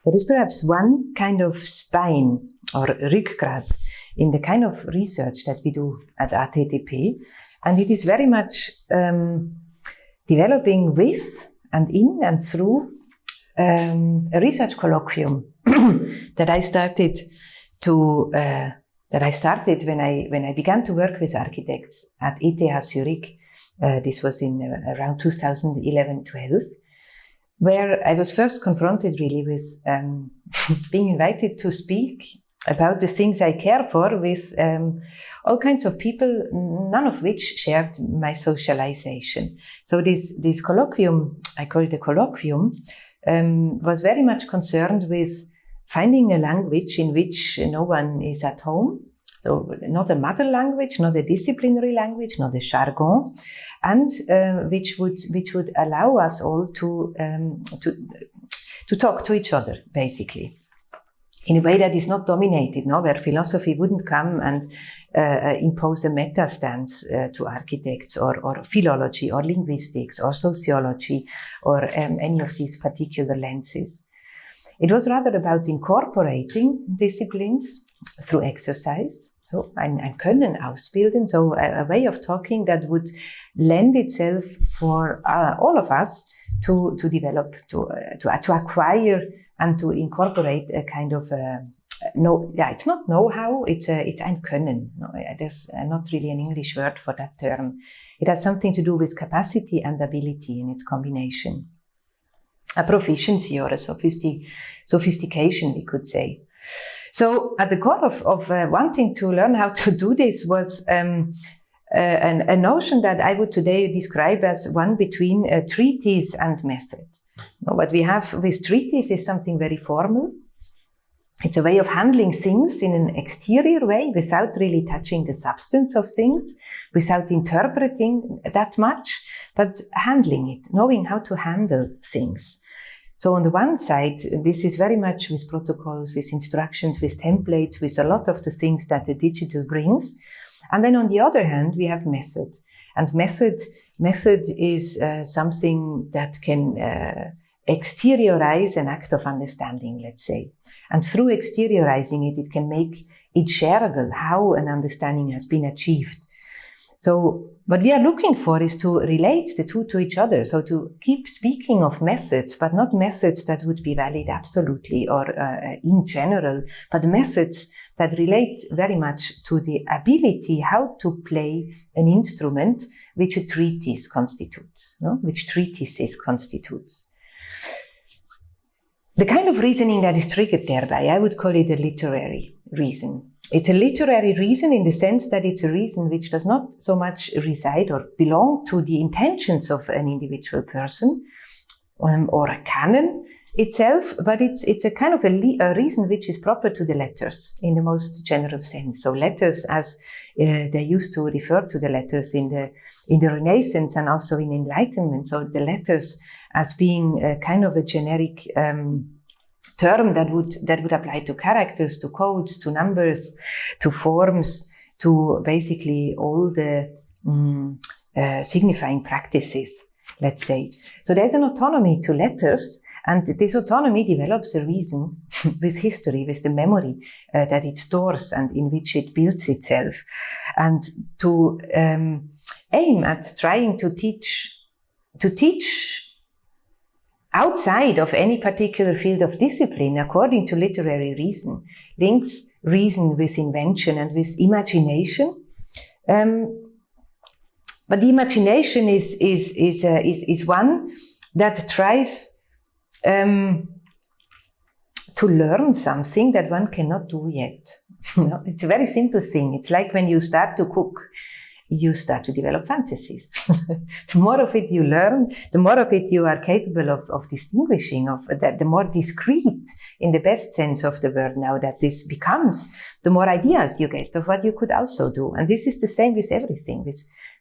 There is perhaps one kind of spine or rückgrat in the kind of research that we do at ATTP, and it is very much developing with and in and through a research colloquium that I started when I began to work with architects at ETH Zurich. This was in around 2011-12, where I was first confronted really with being invited to speak about the things I care for with all kinds of people, none of which shared my socialization. So this colloquium, I call it a colloquium, was very much concerned with finding a language in which no one is at home. So not a mother language, not a disciplinary language, not a jargon, and which would allow us all to talk to each other, basically, in a way that is not dominated, no, where philosophy wouldn't come and impose a meta stance to architects or philology or linguistics or sociology or any of these particular lenses. It was rather about incorporating disciplines through exercise, so ein Können ausbilden, so a way of talking that would lend itself for all of us to develop, to acquire and to incorporate a kind of it's not know-how, it's ein Können. No, there's not really an English word for that term. It has something to do with capacity and ability in its combination. A proficiency or a sophistication, we could say. So at the core of wanting to learn how to do this was a notion that I would today describe as one between treatise and method. What we have with treatise is something very formal. It's a way of handling things in an exterior way without really touching the substance of things, without interpreting that much, but handling it, knowing how to handle things. So on the one side, this is very much with protocols, with instructions, with templates, with a lot of the things that the digital brings. And then on the other hand, we have method. And method is something that can exteriorize an act of understanding, let's say. And through exteriorizing it, it can make it shareable, how an understanding has been achieved. So what we are looking for is to relate the two to each other. So to keep speaking of methods, but not methods that would be valid absolutely or in general, but methods that relate very much to the ability how to play an instrument which a treatise constitutes, no? Which treatises constitutes. The kind of reasoning that is triggered thereby, I would call it a literary reason. It's a literary reason in the sense that it's a reason which does not so much reside or belong to the intentions of an individual person or a canon itself, but it's a kind of a reason which is proper to the letters in the most general sense. So letters, as they used to refer to the letters in the Renaissance and also in Enlightenment. So the letters as being a kind of a generic term that would apply to characters, to codes, to numbers, to forms, to basically all the signifying practices, let's say. So there's an autonomy to letters, and this autonomy develops a reason with history, with the memory that it stores and in which it builds itself. And to aim at trying to teach outside of any particular field of discipline, according to literary reason, links reason with invention and with imagination. But the imagination is one that tries to learn something that one cannot do yet. No, it's a very simple thing. It's like when you start to cook, you start to develop fantasies. The more of it you learn, the more of it you are capable of distinguishing, of that, the more discreet, in the best sense of the word now that this becomes, the more ideas you get of what you could also do. And this is the same with everything,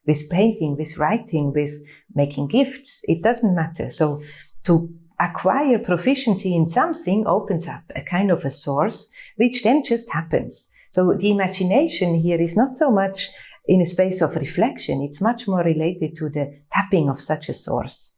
with painting, with writing, with making gifts. It doesn't matter. So to acquire proficiency in something opens up a kind of a source, which then just happens. So the imagination here is not so much in a space of reflection, it's much more related to the tapping of such a source.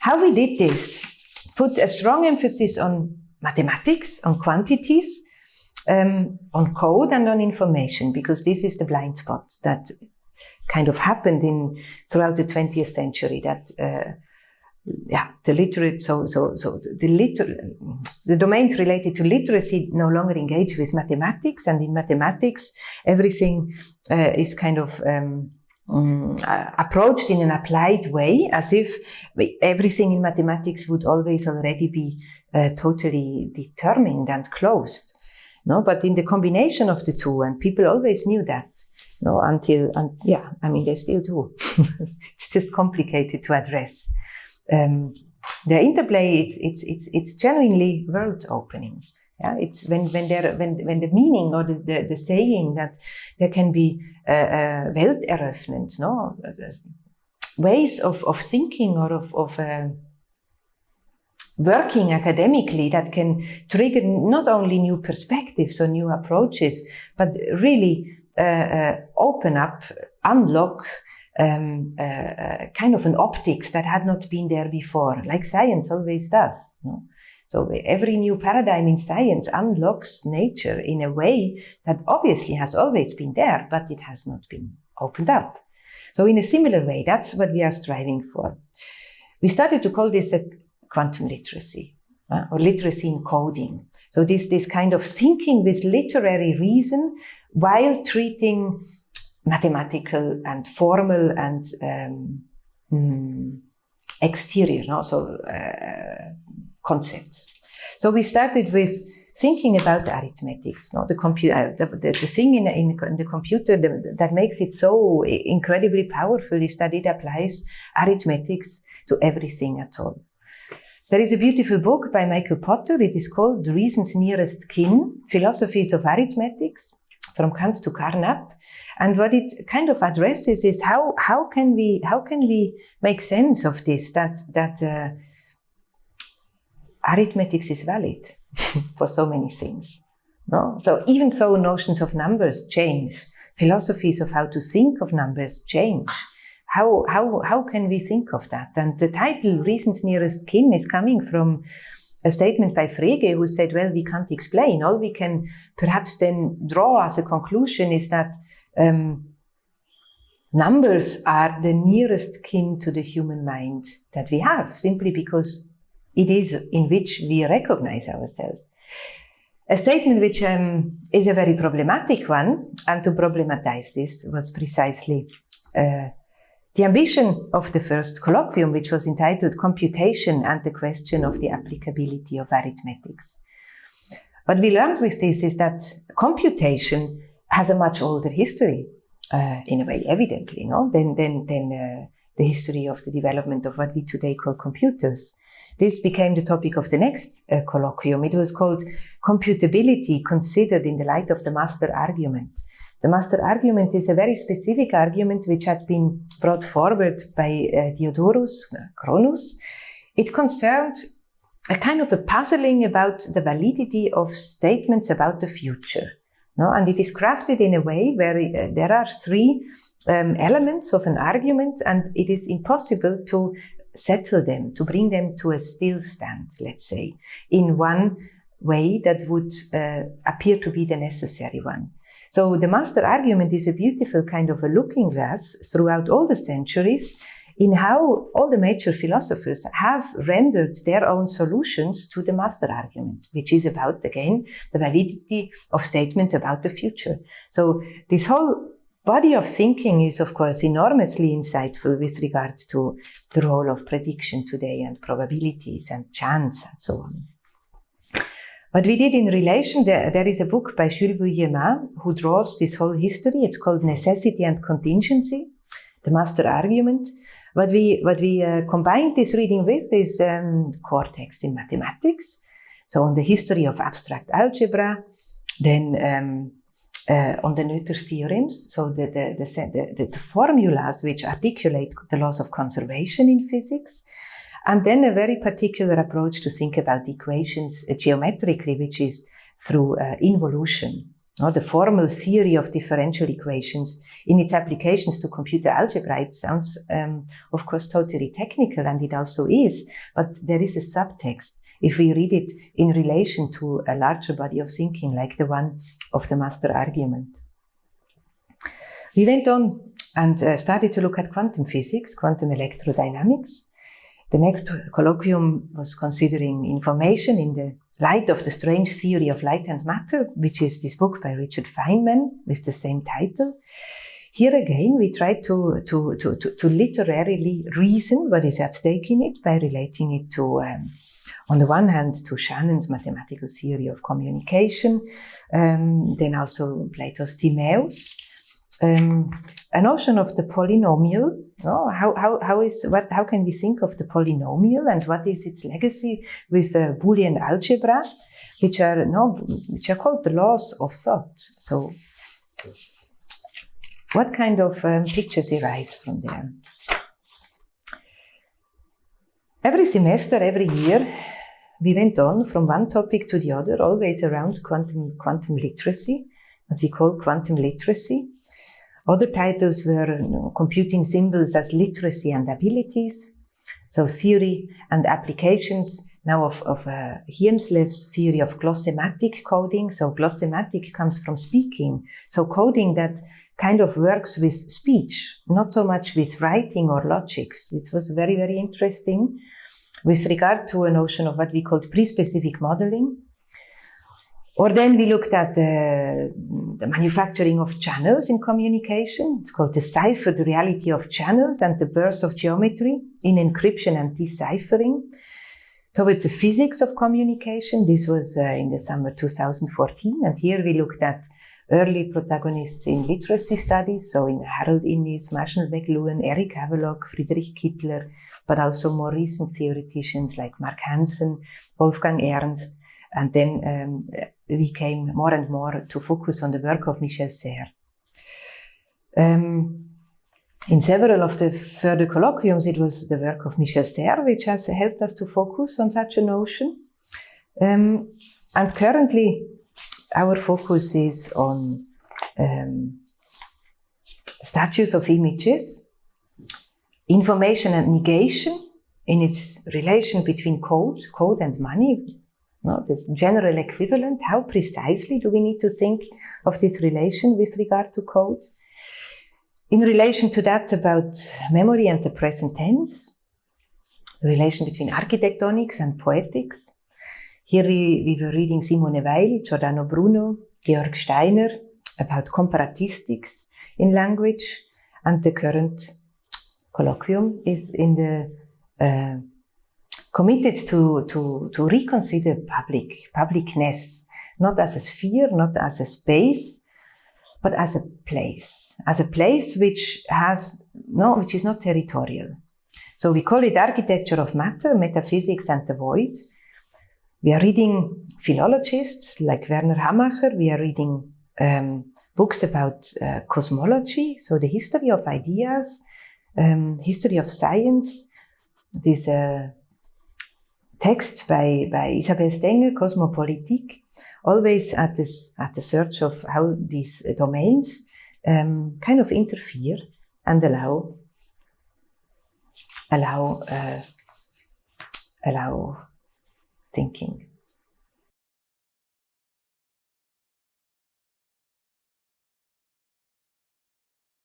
How we did this? Put a strong emphasis on mathematics, on quantities, on code and on information, because this is the blind spot that kind of happened throughout the 20th century. That the domains related to literacy no longer engage with mathematics, and in mathematics everything is kind of approached in an applied way, as if everything in mathematics would always already be totally determined and closed. No, but in the combination of the two, and people always knew that. No, they still do. It's just complicated to address. The interplay, it's genuinely world opening. Yeah, it's when the meaning or the saying that there can be welteröffnend, no, ways of thinking or of working academically that can trigger not only new perspectives or new approaches, but really open up, unlock kind of an optics that had not been there before, like science always does. No? So every new paradigm in science unlocks nature in a way that obviously has always been there, but it has not been opened up. So in a similar way, that's what we are striving for. We started to call this a quantum literacy, or literacy in coding. So this kind of thinking with literary reason while treating mathematical and formal and exterior, no? Concepts. So we started with thinking about arithmetics, no? The thing in the computer that makes it so incredibly powerful is that it applies arithmetics to everything at all. There is a beautiful book by Michael Potter. It is called The Reason's Nearest Kin, Philosophies of Arithmetics, from Kant to Carnap. And what it kind of addresses is how can we make sense of this, that arithmetics is valid for so many things. No? So even so, notions of numbers change. Philosophies of how to think of numbers change. How can we think of that? And the title Reason's Nearest Kin is coming from a statement by Frege, who said, well, we can't explain. All we can perhaps then draw as a conclusion is that numbers are the nearest kin to the human mind that we have, simply because it is in which we recognize ourselves. A statement which is a very problematic one, and to problematize this was precisely the ambition of the first colloquium, which was entitled Computation and the Question of the Applicability of Arithmetics. What we learned with this is that computation has a much older history, in a way, evidently, no? than the history of the development of what we today call computers. This became the topic of the next colloquium. It was called Computability Considered in the Light of the Master Argument. The master argument is a very specific argument which had been brought forward by Diodorus Cronus. It concerned a kind of a puzzling about the validity of statements about the future. No? And it is crafted in a way where there are three elements of an argument, and it is impossible to settle them, to bring them to a still stand, let's say, in one way that would appear to be the necessary one. So the master argument is a beautiful kind of a looking glass throughout all the centuries in how all the major philosophers have rendered their own solutions to the master argument, which is about, again, the validity of statements about the future. So this whole body of thinking is, of course, enormously insightful with regard to the role of prediction today and probabilities and chance and so on. What we did in relation, there is a book by Jules Bühlmann who draws this whole history. It's called Necessity and Contingency, the Master Argument. What we combined this reading with is core text in mathematics, so on the history of abstract algebra, then on the Noether theorems, so the formulas which articulate the laws of conservation in physics, and then a very particular approach to think about equations geometrically, which is through involution. the formal theory of differential equations in its applications to computer algebra. It sounds, of course, totally technical, and it also is, but there is a subtext if we read it in relation to a larger body of thinking, like the one of the master argument. We went on and started to look at quantum physics, quantum electrodynamics. The next colloquium was considering information in the light of the strange theory of light and matter, which is this book by Richard Feynman with the same title. Here again, we tried to literarily reason what is at stake in it by relating it to, on the one hand, to Shannon's mathematical theory of communication, then also Plato's Timaeus, a notion of the polynomial. How can we think of the polynomial, and what is its legacy with Boolean algebra, which are called the laws of thought. So, what kind of pictures arise from there? Every semester, every year, we went on from one topic to the other, always around quantum literacy, what we call quantum literacy. Other titles were computing symbols as literacy and abilities, so theory and applications now of Hiemslev's theory of glossimatic coding. So glossimatic comes from speaking, so coding that kind of works with speech, not so much with writing or logics. It was very, very interesting with regard to a notion of what we called pre-specific modeling. Or then we looked at the manufacturing of channels in communication. It's called the ciphered reality of channels and the birth of geometry in encryption and deciphering. Towards the physics of communication. This was in the summer 2014. And here we looked at early protagonists in literacy studies. So in Harold Innis, Marshall McLuhan, Eric Havelock, Friedrich Kittler, but also more recent theoreticians like Mark Hansen, Wolfgang Ernst. And then we came more and more to focus on the work of Michel Serres. In several of the further colloquiums, it was the work of Michel Serres which has helped us to focus on such a notion. And currently, our focus is on statues of images, information and negation in its relation between code and money. This general equivalent, how precisely do we need to think of this relation with regard to code? In relation to that, about memory and the present tense, the relation between architectonics and poetics. Here we were reading Simone Weil, Giordano Bruno, Georg Steiner about comparatistics in language, and the current colloquium is in the committed to reconsider publicness, not as a sphere, not as a space, but as a place which is not territorial. So we call it architecture of matter, metaphysics and the void. We are reading philologists like Werner Hamacher. We are reading books about cosmology, so the history of ideas, history of science. This text by Isabel Stenger, Cosmopolitique, always at the search of how these domains kind of interfere and allow thinking.